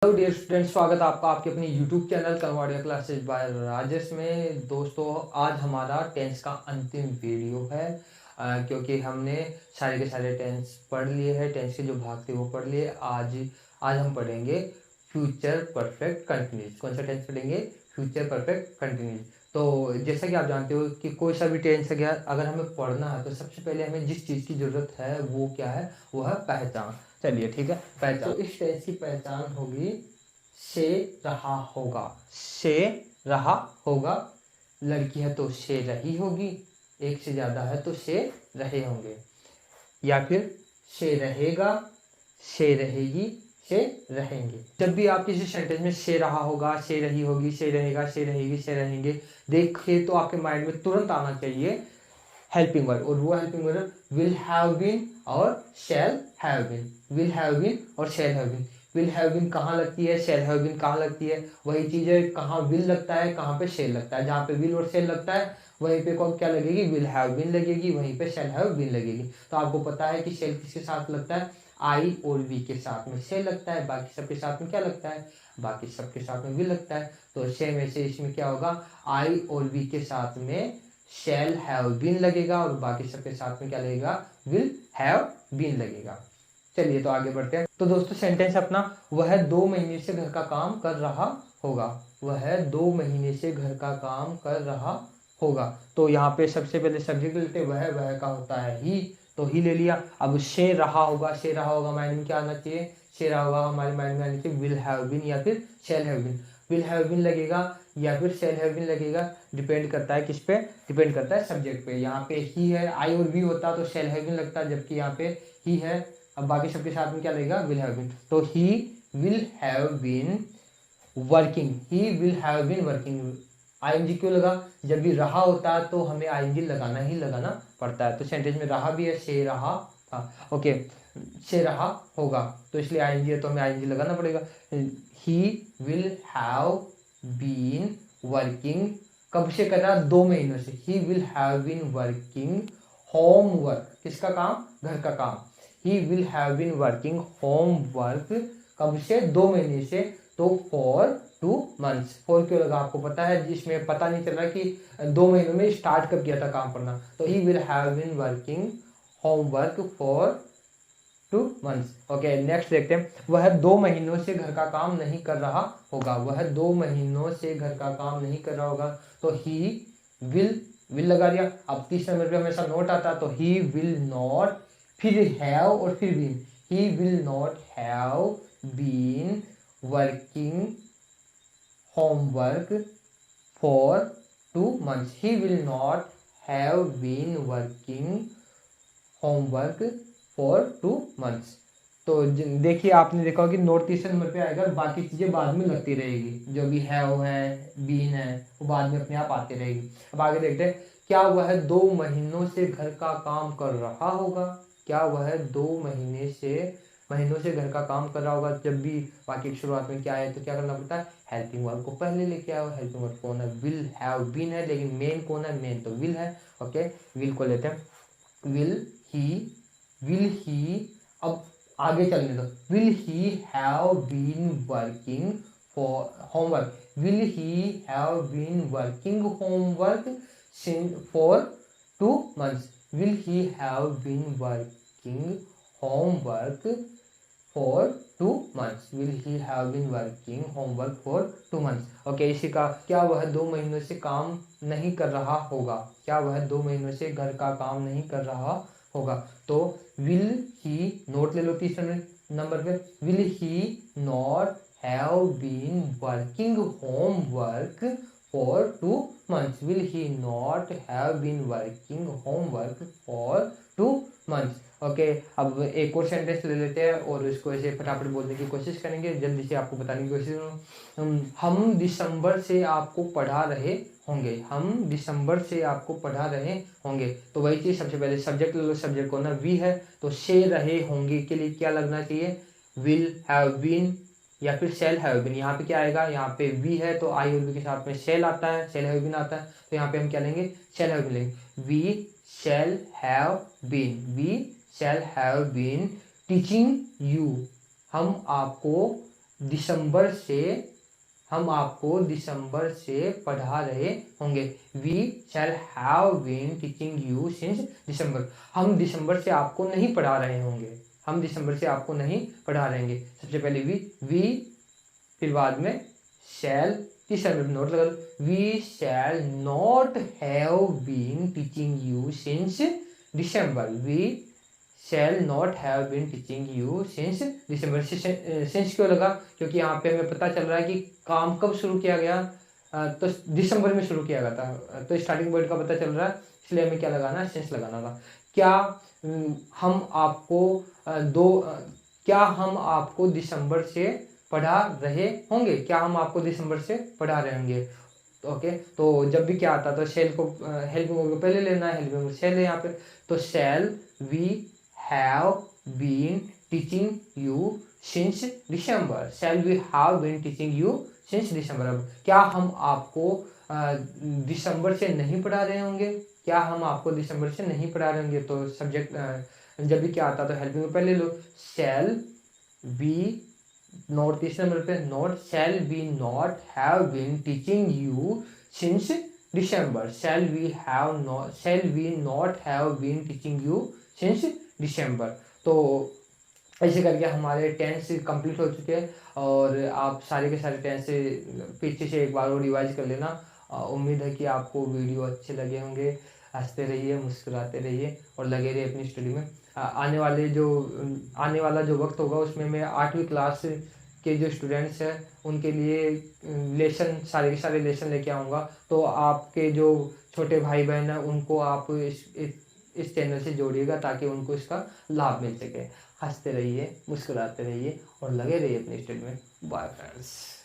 Hello dear student, स्वागत है आपका आपके अपने YouTube channel Kanwadia classes by Rajesh में। दोस्तों, आज हमारा टेंस का अंतिम वीडियो है क्योंकि हमने सारे के सारे टेंस पढ़ लिए हैं। टेंस के जो भाग थे वो पढ़ लिए। आज हम पढ़ेंगे फ्यूचर परफेक्ट कंटिन्यूस। कौन सा टेंस पढ़ेंगे? Future perfect continuous. तो जैसा कि आप जानते हो कि कोई सा भी टेंस अगर हमें पढ़ना है तो सबसे पहले हमें जिस चीज़ की ज़रूरत है वो क्या है? वो है पहचान। चलिए ठीक है, पहचान। तो इस टेंस की पहचान होगी से रहा होगा। से रहा होगा। लड़की है तो से रही होगी, एक से ज्यादा है तो से रहे होंगे, या फिर से रहेगा, से रहेगी, से रहेंगे। जब भी आप किसी सेंटेंस में से रहा होगा, से रही होगी, से रहेगा, से रहेगी, से रहेंगे देखिए तो आपके माइंड में तुरंत आना चाहिए हेल्पिंग वर्ड, और वो helping word will have been और shall have been. Will have been और shall have been. Will have been कहाँ लगती है, शैल हैव बीन कहाँ लगती है? वही चीज है, कहाँ विल लगता है, कहाँ पे शैल लगता है। जहाँ पे विल और शैल लगता है वहीं पे कौन क्या लगेगी? विल हैव बीन लगेगी, वहीं पे शैल हैव बीन लगेगी। तो आपको पता है कि शैल किसके साथ लगता है? आई और वी के साथ में शैल लगता है, बाकी सबके साथ में क्या लगता है? बाकी सबके साथ में विल लगता है। तो सेम ऐसे इसमें क्या होगा? आई और वी के साथ में शैल हैव बीन लगेगा और बाकी सबके साथ में क्या लगेगा? विल हैव बीन लगेगा। चलिए तो आगे बढ़ते हैं। तो दोस्तों, सेंटेंस अपना वह 2 महीने से घर का काम कर रहा होगा। वह 2 महीने से घर का काम कर रहा होगा। तो यहाँ पे सबसे पहले सब्जेक्ट लेते, वह का होता है ही, तो ही ले लिया। अब से रहा होगा, से रहा होगा माइंड में क्या आना चाहिए? से रहा होगा हमारे माइंड में आना चाहिए विल हैव बीन या फिर shall have been. Will have been लगेगा या फिर शैल हैव बीन लगेगा, डिपेंड करता है किस पे? डिपेंड करता है सब्जेक्ट पे। यहाँ पे ही है, आई और वी होता तो शैल हैव बीन लगता, जबकि यहाँ पे ही है। अब बाकी सबके साथ में क्या लगेगा? Will have been. तो he will have been working. He will have been working. ING क्यों लगा? जब भी रहा होता है तो हमें आईएनजी लगाना ही लगाना पड़ता है। तो सेंटेंस में रहा भी है, से रहा था, ओके, से रहा होगा, तो इसलिए आईएनजी है तो हमें आईएनजी लगाना पड़ेगा। He will have been working. कब से कर रहा? 2 महीनों से। He will have been working homework. किसका काम? घर का काम। He will have been working homework. कब से? 2 महीने से। तो फॉर 2 मंथ्स। फॉर क्यों लगा आपको पता है? जिसमें पता नहीं चल रहा कि 2 महीनों में स्टार्ट कब किया था काम करना। तो he will have been working homework for 2 months. Okay, next देखते हैं। वह 2 महीनों से घर का काम नहीं कर रहा होगा। वह 2 महीनों से घर का काम नहीं कर रहा होगा। तो ही विल लगा दिया। अब 30 नंबर पे हमेशा नोट आता तो ही विल नॉट, फिर हैव और फिर been. He will not have been working homework for 2 months. He will not have been working homework for 2 months. तो देखिए, आपने देखा कि नोट 30 नंबर पे आएगा, बाकी चीजें बाद में लगती रहेगी। जो भी हैव है, बीन है, वो बाद में अपने आप आती रहेगी। अब आगे देखते हैं। क्या वह 2 महीनों से घर का काम कर रहा होगा? क्या वह 2 महीनों से घर का काम कर रहा होगा? जब भी वाक्य की शुरुआत में क्या है तो क्या करना पड़ता है? हेल्पिंग वर्ब को पहले लेके आओ। हेल्पिंग वर्ब कौन है? विल हैव बीन है, लेकिन मेन कौन है? मेन तो विल है। ओके, विल को लेते हैं। विल ही, अब आगे चलने दो। Will he have been working for homework. Will he have been working homework for 2 months. Will he have been working homework for 2 months. Will he have been working homework for 2 months. Okay, इसी का क्या वह 2 महीनों से काम नहीं कर रहा होगा? क्या वह 2 महीनों से घर का काम नहीं कर रहा होगा? तो विल ही, नोट ले लो 30 नंबर पे। Will he not have been working homework for 2 months. Will he not have been working homework for 2 months. Okay, अब एक और सेंटेंस ले लेते हैं और इसको ऐसे फटाफट बोलने की कोशिश करेंगे, जल्दी से आपको बताने की कोशिश करूँ। हम दिसंबर से आपको पढ़ा रहे होंगे। हम दिसंबर से आपको पढ़ा रहे होंगे। तो वही चीज, सबसे पहले सब्जेक्ट ले लो। सब्जेक्ट को ना वी है, तो से रहे होंगे के लिए क्या लगना चाहिए? विल हैव बीन या फिर शैल हैव बीन। यहाँ पे क्या आएगा? यहाँ पे वी है तो आई और वी के साथ में शैल आता है, शैल हैव बीन आता है। तो यहाँ पे हम क्या लेंगे? शैल हैव बीन लेंगे। We shall have been, we shall have been teaching you. हम आपको दिसंबर से हम आपको दिसंबर से पढ़ा रहे होंगे। We shall have been teaching you since December. हम दिसंबर से आपको नहीं पढ़ा रहे होंगे, हम दिसंबर से आपको नहीं पढ़ा रहे होंगे। सबसे पहले वी, फिर बाद में शैल, तीसरा में नोट लगा दो। We shall not have been teaching you since December. We shall not have been teaching you since December. Since क्यों लगा? क्योंकि यहाँ पे हमें पता चल रहा है कि काम कब शुरू किया गया, तो दिसंबर में शुरू किया गया था, तो स्टार्टिंग पॉइंट का पता चल रहा है, इसलिए हमें क्या लगाना, सिंस लगाना था। क्या हम आपको क्या हम आपको दिसंबर से पढ़ा रहे होंगे? क्या हम आपको दिसंबर से पढ़ा रहे होंगे? ओके, तो जब भी क्या आता है तो शेल को हेल्पिंग वर्ब को पहले लेना है, हेल्पिंग वर्ब शेल है यहाँ पे। तो shall we have been teaching you since December. Shall we have been teaching you since December. अब क्या हम आपको दिसंबर से नहीं पढ़ा रहे होंगे? क्या हम आपको दिसंबर से नहीं पढ़ा रहे होंगे? तो सब्जेक्ट जब भी क्या आता तो हेल्पिंग वर्ब पहले लो। शेल वी नॉट, तीसरे नंबर पे not, shall we not have been teaching you since December. Shall we not have been teaching you since December. तो ऐसे करके हमारे टेंस कंप्लीट हो चुके हैं, और आप सारे के सारे टेंस पीछे से एक बार और रिवाइज कर लेना। उम्मीद है कि आपको वीडियो अच्छे लगे होंगे। हंसते रहिए, मुस्कुराते रहिए और लगे रहिए अपनी स्टडी में। आने वाला जो वक्त होगा उसमें मैं 8वीं क्लास के जो स्टूडेंट्स हैं उनके लिए लेसन, सारे के सारे लेसन लेके आऊँगा। तो आपके जो छोटे भाई बहन हैं उनको आप इस चैनल से जोड़िएगा ताकि उनको इसका लाभ मिल सके। हंसते रहिए, मुस्कुराते रहिए और लगे रहिए अपनी स्टडी में। Bye friends.